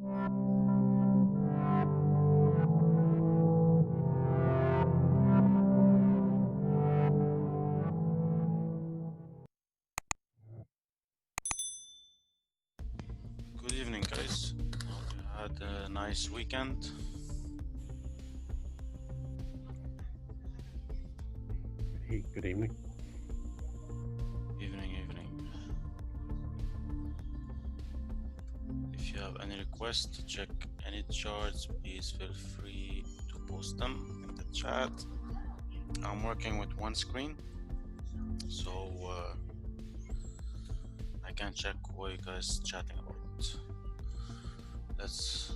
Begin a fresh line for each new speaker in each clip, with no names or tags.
Good evening, guys. Hope you had a nice weekend.
Hey, good evening.
Evening. If you have any requests to check any charts, please feel free to post them in the chat. I'm working with one screen, so I can check what you guys chatting about. Let's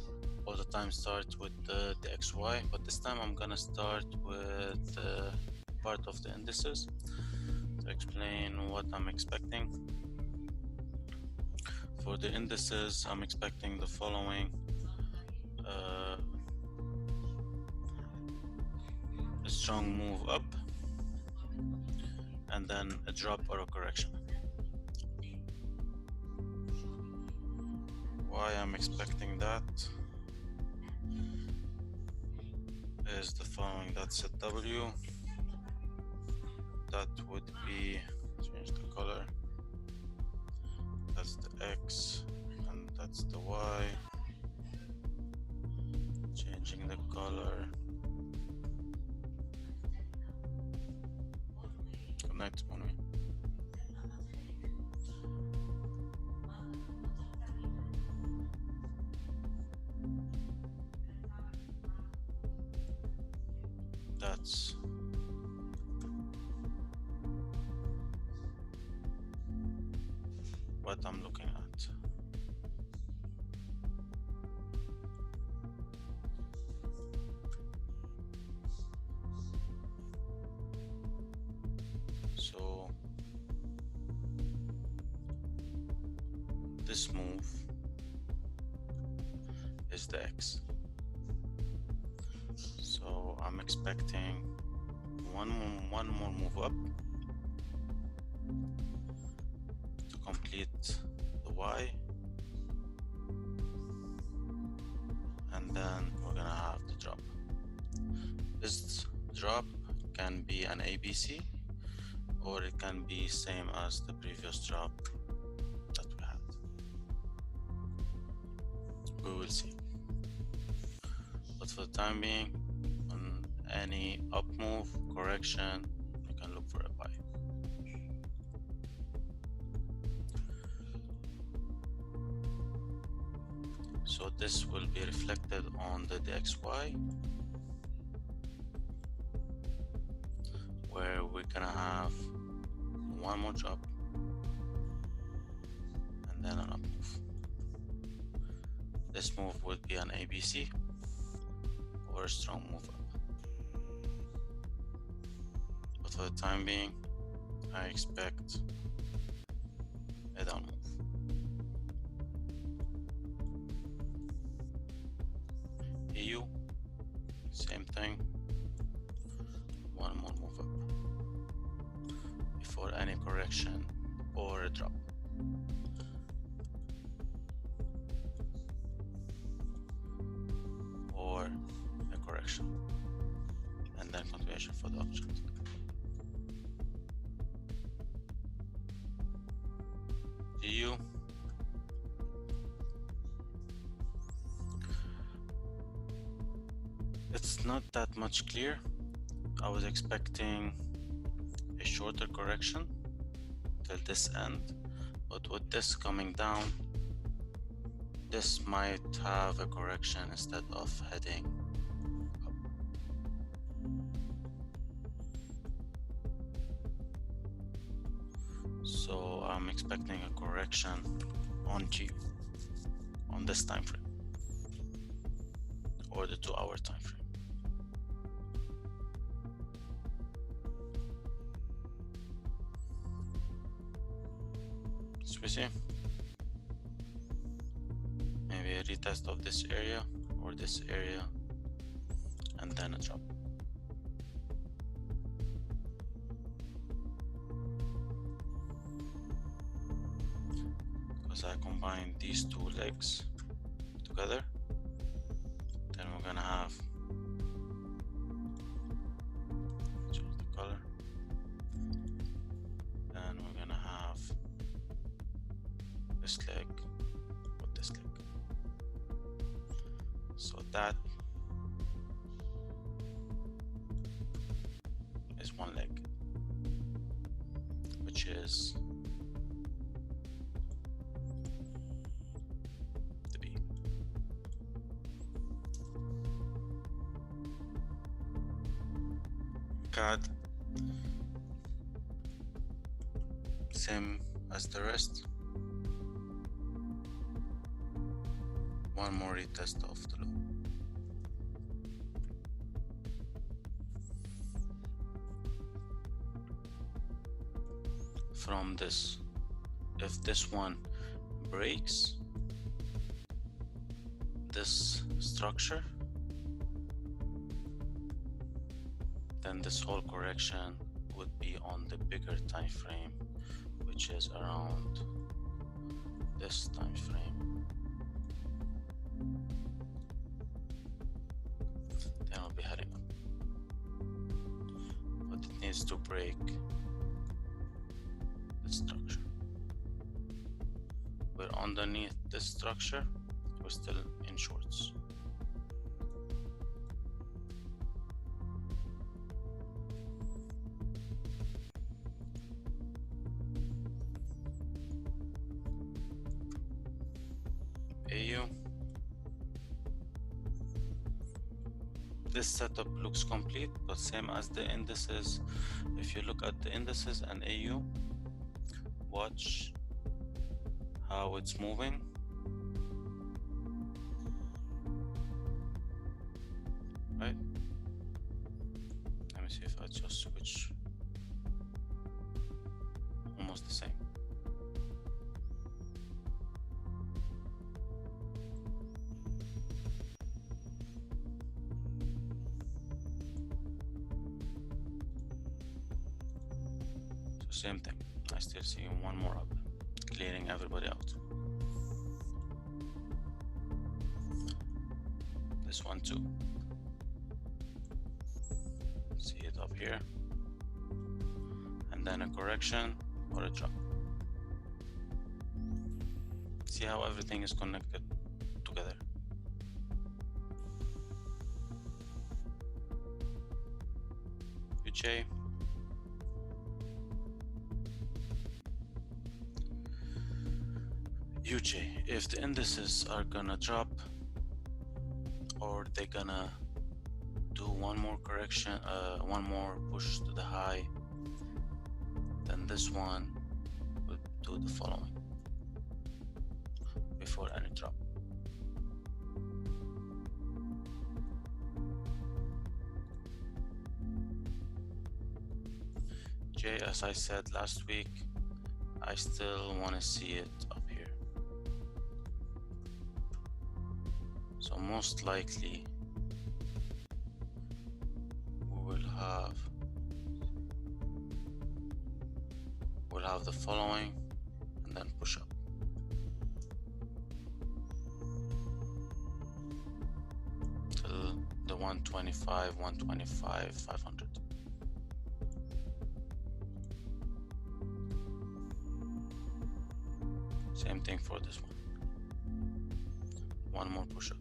all the time start with the XY, but this time I'm gonna start with part of the indices to explain what I'm expecting. For the indices, I'm expecting the following: a strong move up, and then a drop or a correction. Why I'm expecting that is the following. That's a W. That would be, change the color. That's the X, and that's the Y. Changing the color. Good night, Moni. That's what I'm looking at. So this move is the X. So I'm expecting one more move up to complete the Y, and then we're gonna have the drop. This drop can be an ABC, or it can be same as the previous drop that we had. We will see. But for the time being, on any up move, correction, you can look for a buy. So this will be reflected on the DXY, where we're gonna have one more drop and then an up move. This move would be an ABC or a strong move up. But for the time being, I expect a down move. EU, same thing, one more move up before any correction or a drop. Or a correction, and then continuation for the options. EU, it's not that much clear. I was expecting a shorter correction till this end, but with this coming down, this might have a correction instead of heading up. So I'm expecting a correction on G on this time frame, or the 2-hour time frame. So we see maybe a retest of this area or this area, and then a drop. Because I combine these two legs together, this leg with this leg. So that is one leg, which is the B. CAD, same as the rest. One more retest of the low. From this, if this one breaks this structure, then this whole correction would be on the bigger time frame, which is around this time frame. Then I'll be heading up, but it needs to break the structure. We're underneath this structure, we're still in shorts. AU, this setup looks complete, but same as the indices. If you look at the indices and AU, watch how it's moving. Right? Let me see if I just switch. Almost the same. So same thing. I still see one more up, clearing everybody out. This one too. See it up here, and then a correction or a drop. See how everything is connected together. UJ, if the indices are gonna drop or they're gonna do one more correction, one more push to the high, then this one would do the following before any drop. J, as I said last week, I still want to see it up here. So most likely we'll have the following and then push up. Till the 125, 125, 500. Same thing for this one. One more push up.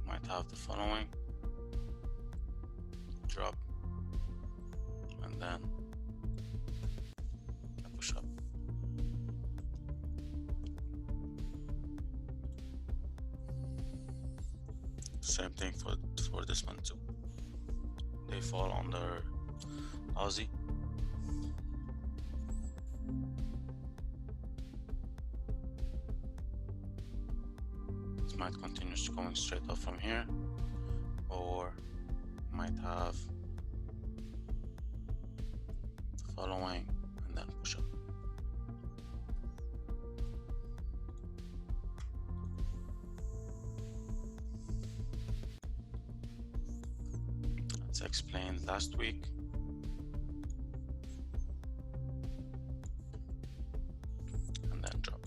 Might have the following drop and then a push up. Same thing for this one too. They fall under Aussie. It might continue going straight up from here, or might have the following and then push up. As explained last week, and then drop.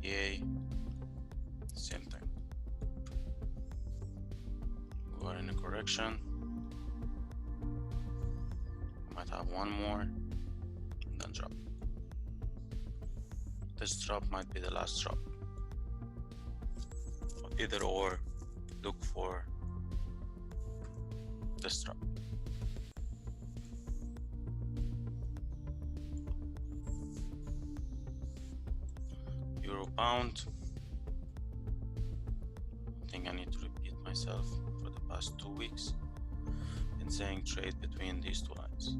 EA, same thing. We are in a correction, might have one more and then drop. This drop might be the last drop. Either or, look for this drop. Euro pound. I think I need to repeat myself for the past 2 weeks in saying trade between these two lines.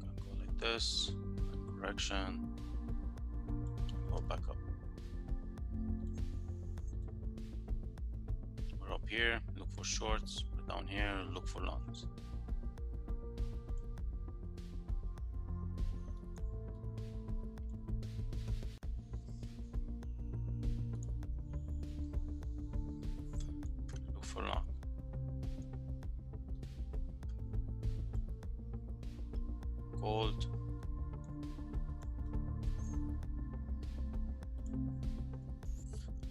Can go like this, correction, go back up. We're up here, look for shorts. We're down here, look for longs. Look for long. Gold.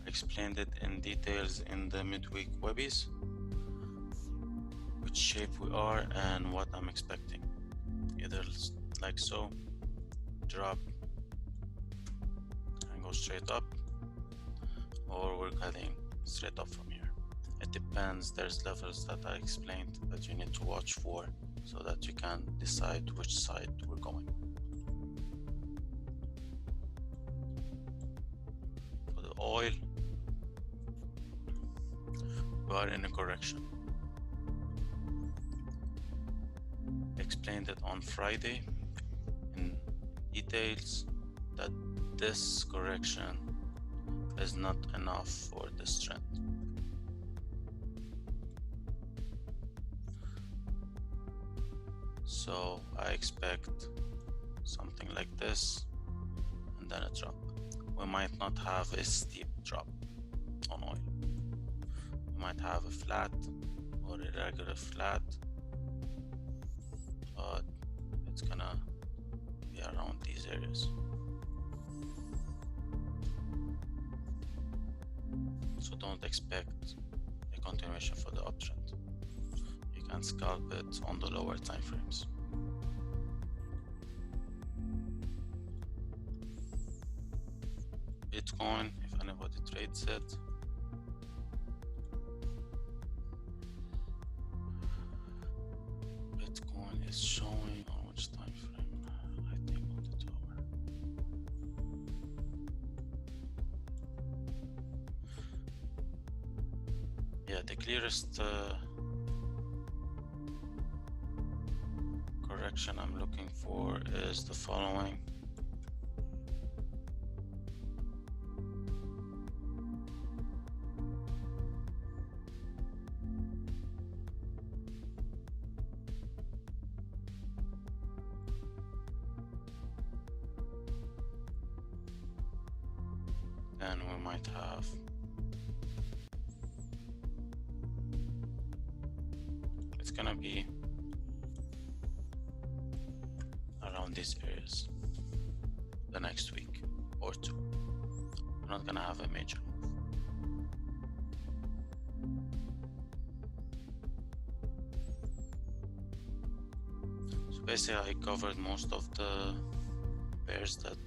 Explained it in details in the midweek webbies, which shape we are and what I'm expecting. Either like so, drop and go straight up, or we're heading straight up from here. It depends. There's levels that I explained that you need to watch for so that you can decide which side we're going. For the oil, we are in a correction. Explained it on Friday in details that this correction is not enough for this trend. So I expect something like this and then a drop. We might not have a steep drop on oil. We might have a flat or a regular flat, but it's gonna be around these areas. So don't expect a continuation for the uptrend. You can scalp it on the lower time frames. Bitcoin, if anybody trades it, Bitcoin is showing on which time frame? I think on the 2 hour. Yeah, the clearest correction I'm looking for is the following. Then we might have it's gonna be around these areas the next week or two. We're not gonna have a major move. So basically I covered most of the pairs that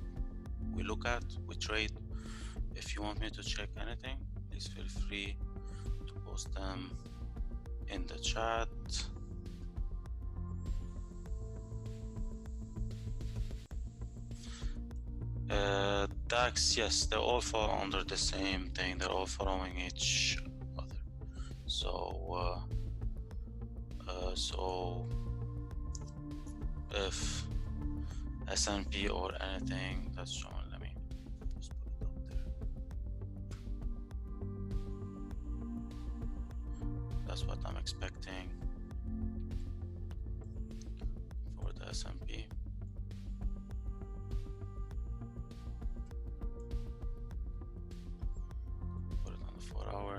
we look at, we trade. If you want me to check anything, please feel free to post them in the chat. DAX, yes, they all fall under the same thing. They're all following each other. So if S&P or anything that's shown, let me just put it up there. That's what I'm expecting for the S&P. Put it on the 4 hour.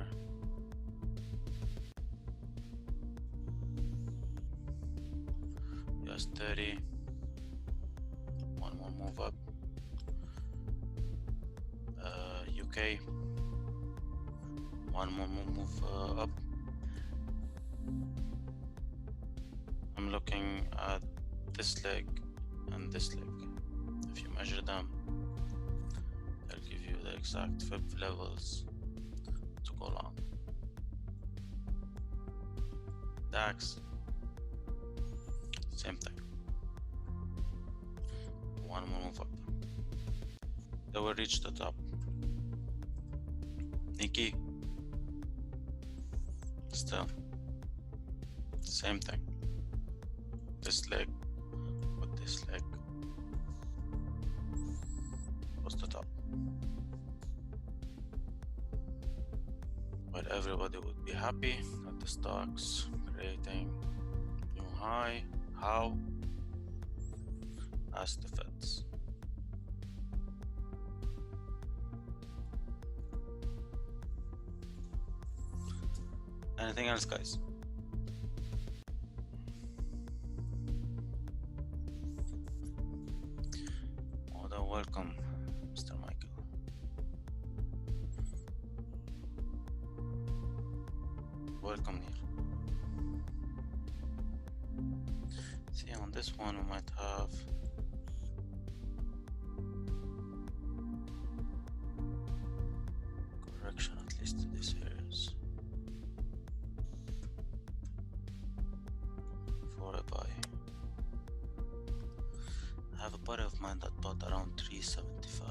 US 30. One more move up. UK. One more move up. at this leg and this leg. If you measure them, they'll give you the exact fib levels to go long. DAX, same thing. One more move up, they will reach the top. Nikki, still same thing. This leg with this leg was the top, but everybody would be happy that the stocks creating new high. How? Ask the Feds. Anything else, guys? More than welcome, Mr. Michael. Welcome, Neil. See, on this one we might have correction at least to these areas for a buy. I have a buddy of mine that bought around 375.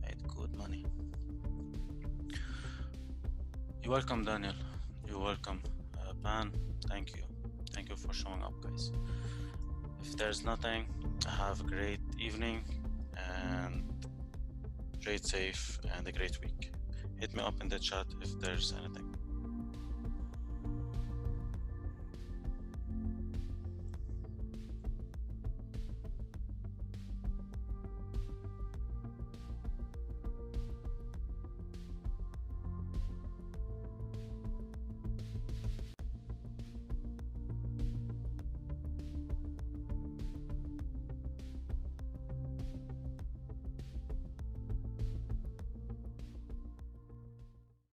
Made good money. You're welcome, Daniel. You're welcome. Pan, thank you. Thank you for showing up, guys. If there's nothing, have a great evening and trade safe and a great week. Hit me up in the chat if there's anything.